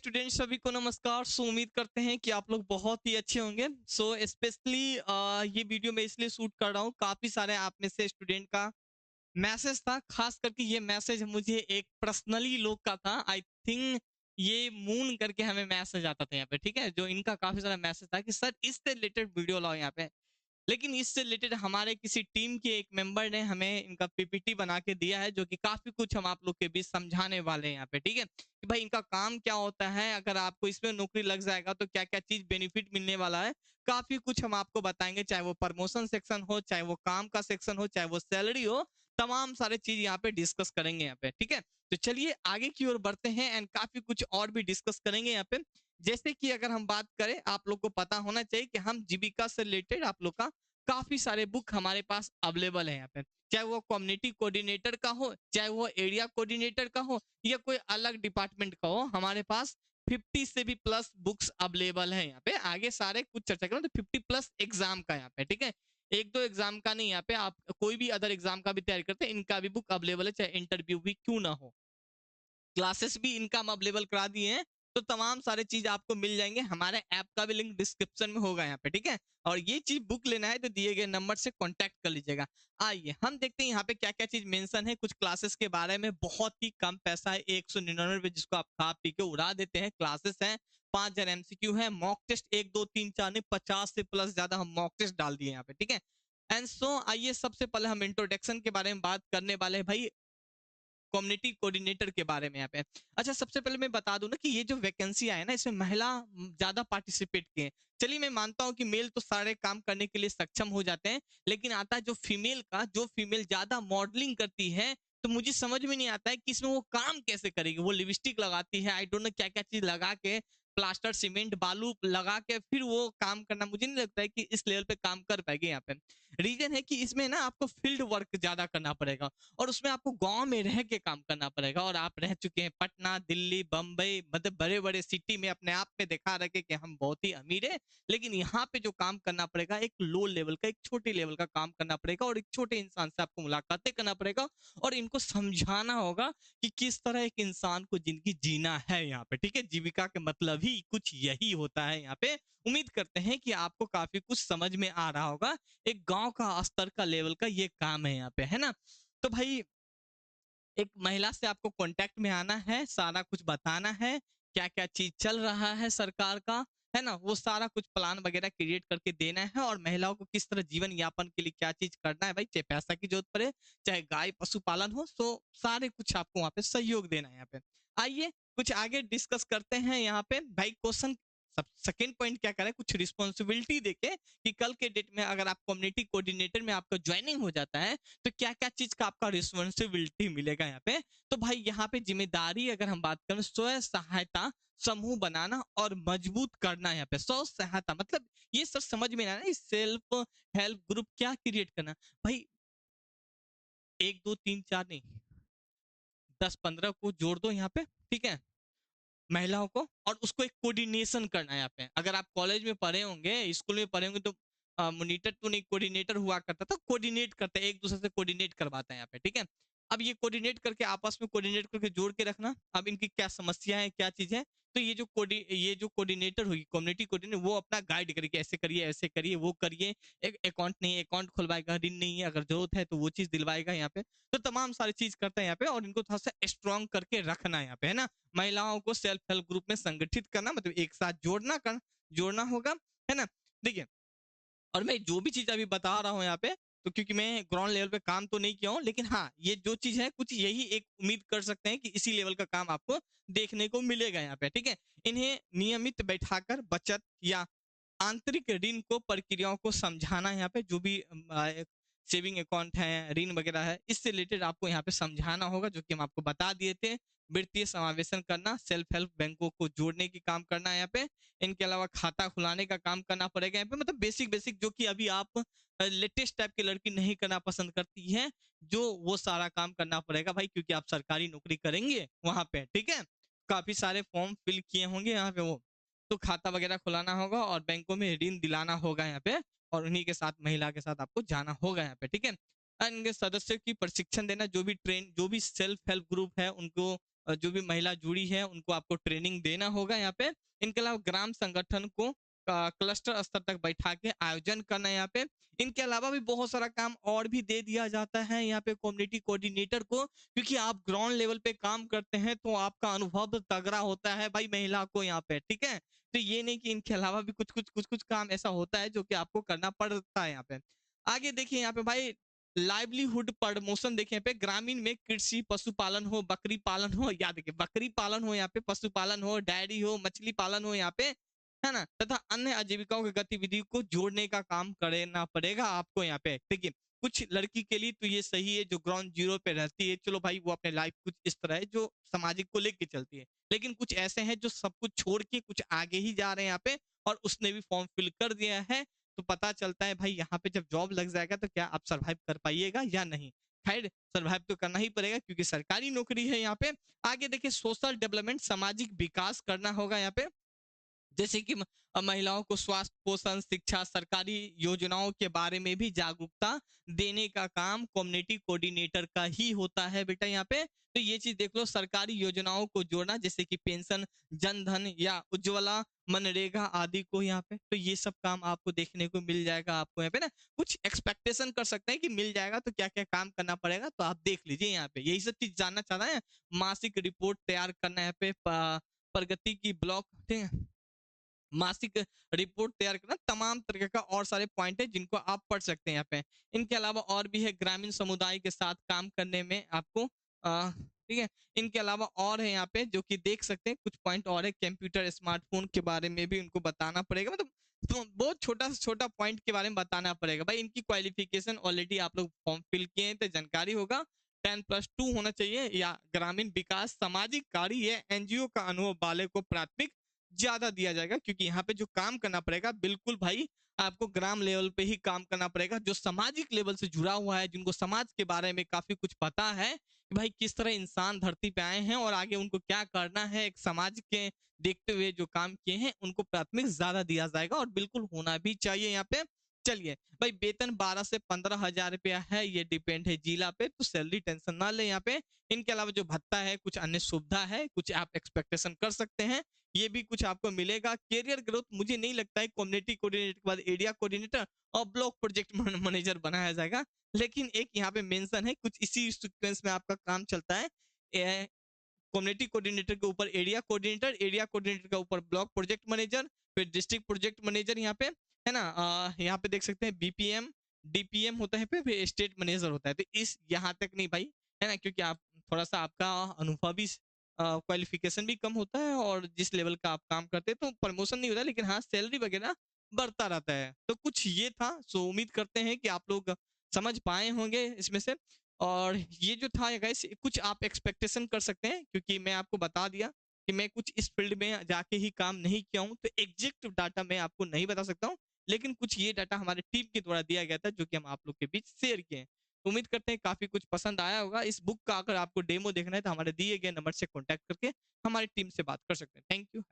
Students सभी को नमस्कार। सो उम्मीद करते हैं कि आप लोग बहुत ही अच्छे होंगे। सो स्पेशली ये वीडियो मैं इसलिए शूट कर रहा हूँ, काफ़ी सारे आप में से स्टूडेंट का मैसेज था। खास करके ये मैसेज मुझे एक पर्सनली लोग का था। आई थिंक ये मून करके हमें मैसेज आता था यहाँ पे, ठीक है, जो इनका काफ़ी सारा मैसेज था कि सर इससे रिलेटेड वीडियो लाओ यहाँ पे। लेकिन इससे रिलेटेड हमारे किसी टीम के एक मेंबर ने हमें इनका पीपीटी बना के दिया है, जो कि काफी कुछ हम आप लोग के बीच समझाने वाले हैं यहाँ पे, ठीक है, कि भाई इनका काम क्या होता है, अगर आपको इसमें नौकरी लग जाएगा तो क्या क्या चीज बेनिफिट मिलने वाला है। काफी कुछ हम आपको बताएंगे, चाहे वो प्रमोशन सेक्शन हो, चाहे वो काम का सेक्शन हो, चाहे वो सैलरी हो, तमाम सारे चीज यहाँ पे डिस्कस करेंगे यहाँ पे, ठीक है। तो चलिए आगे की ओर बढ़ते हैं एंड काफी कुछ और भी डिस्कस करेंगे यहाँ पे। जैसे कि अगर हम बात करें, आप लोग को पता होना चाहिए कि हम जीविका से रिलेटेड आप लोग का काफी सारे बुक हमारे पास अवेलेबल है यहाँ पे। चाहे वो कम्युनिटी कोऑर्डिनेटर का हो, चाहे वो एरिया कोऑर्डिनेटर का हो, या कोई अलग डिपार्टमेंट का हो, हमारे पास 50 से भी प्लस बुक्स अवेलेबल है यहाँ पे। आगे सारे कुछ चर्चा करें तो 50 प्लस एग्जाम का यहाँ पे, ठीक है। एक दो एग्जाम का नहीं, यहाँ पे आप कोई भी अदर एग्जाम का भी तैयारी करते हैं, इनका भी बुक अवेलेबल है, चाहे इंटरव्यू भी क्यों ना हो। क्लासेस भी इनका हम अवेलेबल करा दिए हैं। तो तमाम सारे चीज आपको मिल जाएंगे। हमारे ऐप का भी लिंक डिस्क्रिप्शन में होगा यहाँ पे, ठीक है। और ये चीज बुक लेना है तो दिए गए नंबर से कांटेक्ट कर लीजिएगा। आइए हम देखते हैं यहाँ पे क्या क्या चीज मेंशन है कुछ क्लासेस के बारे में। बहुत ही कम पैसा है, 199 जिसको आप खा पी के उड़ा देते हैं। क्लासेस हैं, 5,000 एमसीक्यू है, मॉक टेस्ट 1 2 3 4 नहीं 50 से प्लस ज्यादा हम मॉक टेस्ट डाल दिए यहाँ पे, ठीक है। एंड सो आइए सबसे पहले हम इंट्रोडक्शन के बारे में बात करने वाले हैं भाई, कम्युनिटी कोऑर्डिनेटर के बारे में यहाँ पे। अच्छा, सबसे पहले मैं बता दूं ना कि ये जो वैकेंसी है ना, इसमें महिला ज्यादा पार्टिसिपेट किए हैं। चलिए मैं मानता हूं कि मेल तो सारे काम करने के लिए सक्षम हो जाते हैं, लेकिन आता है जो फीमेल का, जो फीमेल ज्यादा मॉडलिंग करती है, तो मुझे समझ में नहीं आता है कि इसमें वो काम कैसे करेगी। वो लिपस्टिक लगाती है, आई डोंट नो क्या क्या चीज लगा के, प्लास्टर सीमेंट बालू लगा के फिर वो काम करना, मुझे नहीं लगता है कि इस लेवल पे काम कर पाएगी यहाँ पे। रीजन है कि इसमें ना आपको फील्ड वर्क ज्यादा करना पड़ेगा, और उसमें आपको गांव में रह के काम करना पड़ेगा। और आप रह चुके हैं पटना, दिल्ली, बम्बई, मतलब बड़े बड़े सिटी में, अपने आप में दिखा रखे कि हम बहुत ही अमीर है। लेकिन यहाँ पे जो काम करना पड़ेगा, एक लो लेवल का, एक छोटे लेवल का काम करना पड़ेगा, और एक छोटे इंसान से आपको मुलाकातें करना पड़ेगा, और इनको समझाना होगा कि किस तरह एक इंसान को जिंदगी जीना है यहाँ पे, ठीक है। जीविका के मतलब ही कुछ यही होता है यहाँ पे। उम्मीद करते हैं कि आपको काफी कुछ समझ में आ रहा होगा। एक गांव का स्तर का लेवल का ये काम है यहाँ पे, है ना। तो भाई एक महिला से आपको कांटेक्ट में आना है, सारा कुछ बताना है, क्या क्या चीज चल रहा है सरकार का, है ना, वो सारा कुछ प्लान वगैरह क्रिएट करके देना है। और महिलाओं को किस तरह जीवन यापन के लिए क्या चीज करना है भाई, चाहे पैसा की जरूरत पड़े, चाहे गाय पशुपालन हो, तो सारे कुछ आपको वहाँ पे सहयोग देना है यहाँ पे। आइए कुछ आगे डिस्कस करते हैं यहाँ पे भाई। क्वेश्चन सब सेकेंड पॉइंट क्या करें, कुछ रिस्पॉन्सिबिलिटी देके कि कल के डेट में अगर आप कम्युनिटी कोऑर्डिनेटर में आपका ज्वाइनिंग हो जाता है, तो क्या क्या चीज का आपका रिस्पॉन्सिबिलिटी मिलेगा यहाँ पे। तो भाई यहाँ पे जिम्मेदारी अगर हम बात करें, स्वयं सहायता समूह बनाना और मजबूत करना। यहाँ पे स्व सहायता मतलब ये सर समझ में ना आना, सेल्फ हेल्प ग्रुप क्या क्रिएट करना भाई। 1 2 3 4 नहीं, 10 15 को जोड़ दो यहाँ पे, ठीक है, महिलाओं को, और उसको एक कोऑर्डिनेशन करना है यहाँ पे। अगर आप कॉलेज में पढ़े होंगे, स्कूल में पढ़े होंगे, तो मॉनिटर तो नहीं, कोऑर्डिनेटर हुआ करता था, कोऑर्डिनेट करता है, एक दूसरे से कोऑर्डिनेट करवाता है यहाँ पे, ठीक है। अब ये कोऑर्डिनेट करके आपस में कोऑर्डिनेट करके जोड़ के रखना, अब इनकी क्या समस्या है, क्या चीज है। तो ये जो कोऑर्डिनेटर होगी, कम्युनिटी कोऑर्डिनेटर, वो अपना गाइड करेगी, ऐसे करिए वो करिए। एक अकाउंट नहीं, अकाउंट खुलवाएगा, ऋण नहीं है अगर जरूरत है तो वो चीज दिलवाएगा यहाँ पे। तो तमाम सारी चीज करता है यहाँ पे, और इनको थोड़ा सा स्ट्रॉन्ग करके रखना है यहाँ पे, है ना। महिलाओं को सेल्फ हेल्प ग्रुप में संगठित करना, मतलब एक साथ जोड़ना होगा, है ना। देखिए, और मैं जो भी चीज अभी बता रहा हूँ यहाँ पे, तो क्योंकि मैं ग्राउंड लेवल पे काम तो नहीं किया हूँ, लेकिन हाँ ये जो चीज है कुछ यही एक उम्मीद कर सकते हैं कि इसी लेवल का काम आपको देखने को मिलेगा यहाँ पे, ठीक है। इन्हें नियमित बैठाकर बचत या आंतरिक ऋण को प्रक्रियाओं को समझाना है यहाँ पे। जो भी सेविंग अकाउंट है, ऋण वगैरह है, इससे रिलेटेड आपको यहाँ पे समझाना होगा, जो कि हम आपको बता दिए थे। वित्तीय समावेशन करना, सेल्फ हेल्प बैंकों को जोड़ने की काम करना है यहाँ पे। इनके अलावा खाता खुलाने का काम करना पड़ेगा यहाँ पे, मतलब बेसिक बेसिक जो कि अभी आप लेटेस्ट टाइप की लड़की नहीं करना पसंद करती है, जो वो सारा काम करना पड़ेगा भाई, क्योंकि आप सरकारी नौकरी करेंगे वहां पे, ठीक है। काफी सारे फॉर्म फिल किए होंगे यहाँ पे वो, तो खाता वगैरह खुलाना होगा और बैंकों में ऋण दिलाना होगा यहाँ पे। और उन्हीं के साथ, महिला के साथ आपको जाना होगा यहाँ पे, ठीक है। और इनके सदस्यों की प्रशिक्षण देना, जो भी सेल्फ हेल्प ग्रुप है उनको जो भी महिला जुड़ी है उनको आपको ट्रेनिंग देना होगा यहाँ पे। इनके अलावा ग्राम संगठन को क्लस्टर स्तर तक बैठा के आयोजन करना है यहाँ पे। इनके अलावा भी बहुत सारा काम और भी दे दिया जाता है यहाँ पे कम्युनिटी कोऑर्डिनेटर को, क्योंकि आप ग्राउंड लेवल पे काम करते हैं तो आपका अनुभव तगड़ा होता है भाई महिला को यहाँ पे, ठीक है। तो ये नहीं कि इनके अलावा भी कुछ काम ऐसा होता है जो कि आपको करना पड़ता है यहाँ पे। आगे देखिए यहाँ पे भाई लाइवलीहुड प्रमोशन देखिए यहाँ पे, ग्रामीण में कृषि पशुपालन हो, बकरी पालन हो, या देखिए बकरी पालन हो यहाँ पे, पशुपालन हो, डेयरी हो, मछली पालन हो यहाँ पे, है ना, तथा अन्य आजीविकाओं की गतिविधि को जोड़ने का काम करना पड़ेगा आपको यहाँ पे। देखिए कुछ लड़की के लिए तो ये सही है जो ग्राउंड जीरो पे रहती है, चलो भाई वो अपने लाइफ कुछ इस तरह है जो सामाजिक को लेके चलती है। लेकिन कुछ ऐसे हैं जो सब कुछ छोड़ के कुछ आगे ही जा रहे हैं यहाँ पे, और उसने भी फॉर्म फिल कर दिया है। तो पता चलता है भाई यहाँ पे जब जॉब लग जाएगा तो क्या आप सरवाइव कर पाइएगा या नहीं। खैर सरवाइव तो करना ही पड़ेगा क्योंकि सरकारी नौकरी है यहाँ पे। आगे देखिए सोशल डेवलपमेंट, सामाजिक विकास करना होगा यहाँ पे, जैसे कि महिलाओं को स्वास्थ्य पोषण शिक्षा सरकारी योजनाओं के बारे में भी जागरूकता देने का काम कम्युनिटी कोऑर्डिनेटर का ही होता है बेटा यहाँ पे। तो ये चीज देख लो, सरकारी योजनाओं को जोड़ना जैसे कि पेंशन, जन धन या उज्ज्वला, मनरेगा आदि को यहाँ पे, तो ये सब काम आपको देखने को मिल जाएगा। आपको यहाँ पे ना कुछ एक्सपेक्टेशन कर सकते हैं कि मिल जाएगा, तो क्या क्या काम करना पड़ेगा तो आप देख लीजिए यहाँ पे, यही सब चीज जानना चाह रहे हैं। मासिक रिपोर्ट तैयार करना है यहाँ पे, प्रगति की ब्लॉक, ठीक है, मासिक रिपोर्ट तैयार करना, तमाम तरह का और सारे पॉइंट है जिनको आप पढ़ सकते हैं यहाँ पे। इनके अलावा और भी है ग्रामीण समुदाय के साथ काम करने में आपको, ठीक है। इनके अलावा और है यहाँ पे जो कि देख सकते हैं कुछ पॉइंट और है, कंप्यूटर स्मार्टफोन के बारे में भी उनको बताना पड़ेगा, मतलब तो बहुत छोटा से छोटा पॉइंट के बारे में बताना पड़ेगा भाई। इनकी क्वालिफिकेशन ऑलरेडी आप लोग फॉर्म फिल किए हैं तो जानकारी होगा, 10+2 होना चाहिए, या ग्रामीण विकास सामाजिक कार्य या एनजीओ का अनुभव वाले को प्राथमिक ज्यादा दिया जाएगा, क्योंकि यहाँ पे जो काम करना पड़ेगा बिल्कुल भाई आपको ग्राम लेवल पे ही काम करना पड़ेगा, जो सामाजिक लेवल से जुड़ा हुआ है, जिनको समाज के बारे में काफी कुछ पता है कि भाई किस तरह इंसान धरती पे आए हैं और आगे उनको क्या करना है, एक समाज के देखते हुए जो काम किए हैं उनको प्राथमिक ज्यादा दिया जाएगा, और बिल्कुल होना भी चाहिए यहाँ पे। चलिए भाई, वेतन 12 से 15 हजार रुपया है, ये डिपेंड है जिला पे, तो सैलरी टेंशन ना ले यहाँ पे। इनके अलावा जो भत्ता है, कुछ अन्य सुविधा है, कुछ आप एक्सपेक्टेशन कर सकते हैं, ये भी कुछ आपको मिलेगा। कैरियर ग्रोथ मुझे नहीं लगता है कम्युनिटी कोऑर्डिनेटर के बाद एरिया कोऑर्डिनेटर और ब्लॉक प्रोजेक्ट मैनेजर बनाया जाएगा, लेकिन एक यहाँ पे मेंशन है, कुछ इसी सीक्वेंस में आपका काम चलता है। कम्युनिटी कोऑर्डिनेटर के ऊपर एरिया कोऑर्डिनेटर के ऊपर ब्लॉक प्रोजेक्ट मैनेजर, फिर डिस्ट्रिक्ट प्रोजेक्ट मैनेजर यहाँ पे, है ना। यहाँ पे देख सकते हैं बीपीएम डीपीएम होता है, फिर स्टेट मैनेजर होता है। तो इस यहाँ तक नहीं भाई, है ना, क्योंकि आप थोड़ा सा आपका अनुभवी क्वालिफिकेशन भी कम होता है, और जिस लेवल का आप काम करते हैं तो प्रमोशन नहीं होता, लेकिन हाँ सैलरी वगैरह बढ़ता रहता है। तो कुछ ये था, सो उम्मीद करते हैं कि आप लोग समझ पाए होंगे इसमें से। और ये जो था गाइस, कुछ आप एक्सपेक्टेशन कर सकते हैं, क्योंकि मैं आपको बता दिया कि मैं कुछ इस फील्ड में जाके ही काम नहीं किया हूँ, तो एग्जैक्ट डाटा मैं आपको नहीं बता सकता हूँ, लेकिन कुछ ये डाटा हमारे टीम के द्वारा दिया गया था जो कि हम आप लोग के बीच शेयर किए हैं। तो उम्मीद करते हैं काफी कुछ पसंद आया होगा। इस बुक का अगर आपको डेमो देखना है तो हमारे दिए गए नंबर से कॉन्टैक्ट करके हमारी टीम से बात कर सकते हैं। Thank you.